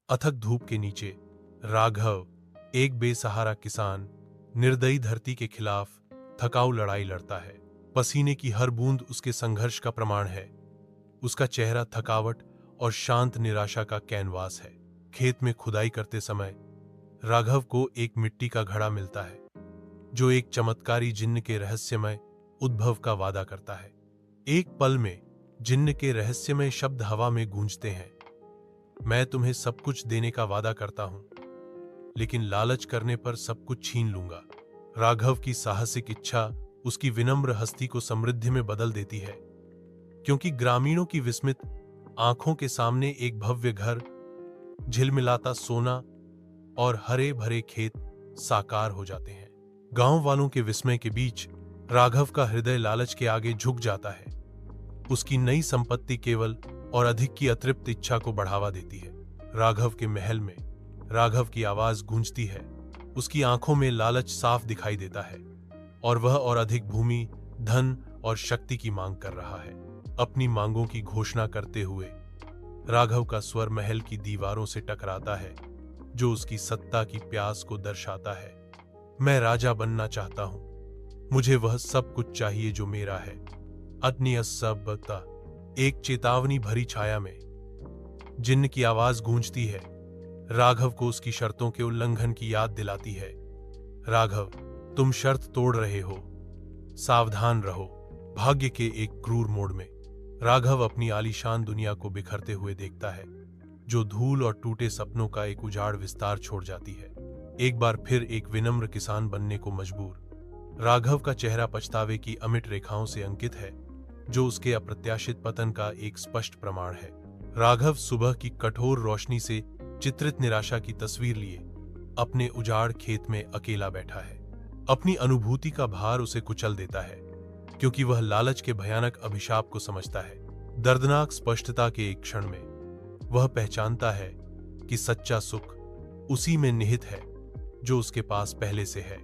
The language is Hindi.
अथक धूप के नीचे राघव, एक बेसहारा किसान, निर्दयी धरती के खिलाफ थकाऊ लड़ाई लड़ता है। पसीने की हर बूंद उसके संघर्ष का प्रमाण है। उसका चेहरा थकावट और शांत निराशा का कैनवास है। खेत में खुदाई करते समय राघव को एक मिट्टी का घड़ा मिलता है, जो एक चमत्कारी जिन्न के रहस्यमय उद्भव का वादा करता है। एक पल में जिन्न के रहस्यमय शब्द हवा में गूंजते हैं, मैं तुम्हें सब कुछ देने का वादा करता हूं, लेकिन लालच करने पर सब कुछ छीन लूंगा। राघव की साहसिक इच्छा उसकी विनम्र हस्ती को समृद्धि में बदल देती है, क्योंकि ग्रामीणों की विस्मित आंखों के सामने एक भव्य घर, झिलमिलाता सोना और हरे भरे खेत साकार हो जाते हैं। गांव वालों के विस्मय के बीच राघव का हृदय लालच के आगे झुक जाता है। उसकी नई संपत्ति केवल और अधिक की अतृप्त इच्छा को बढ़ावा देती है। राघव के महल में राघव की आवाज गूंजती है। उसकी आंखों में लालच साफ दिखाई देता है और वह और अधिक भूमि, धन और शक्ति की मांग कर रहा है। अपनी मांगों की घोषणा करते हुए राघव का स्वर महल की दीवारों से टकराता है, जो उसकी सत्ता की प्यास को दर्शाता है। मैं राजा बनना चाहता हूं, मुझे वह सब कुछ चाहिए जो मेरा है। अन्य सबता। एक चेतावनी भरी छाया में जिन्न की आवाज गूंजती है, राघव को उसकी शर्तों के उल्लंघन की याद दिलाती है। राघव, तुम शर्त तोड़ रहे हो, सावधान रहो। भाग्य के एक क्रूर मोड़ में राघव अपनी आलीशान दुनिया को बिखरते हुए देखता है, जो धूल और टूटे सपनों का एक उजाड़ विस्तार छोड़ जाती है। एक बार फिर एक विनम्र किसान बनने को मजबूर। राघव का चेहरा पछतावे की अमिट रेखाओं से अंकित है, जो उसके अप्रत्याशित पतन का एक स्पष्ट प्रमाण है। राघव सुबह की कठोर रोशनी से चित्रित निराशा की तस्वीर लिए अपने उजाड़ खेत में अकेला बैठा है। अपनी अनुभूति का भार उसे कुचल देता है, क्योंकि वह लालच के भयानक अभिशाप को समझता है। दर्दनाक स्पष्टता के एक क्षण में वह पहचानता है कि सच्चा सुख उसी में निहित है जो उसके पास पहले से है।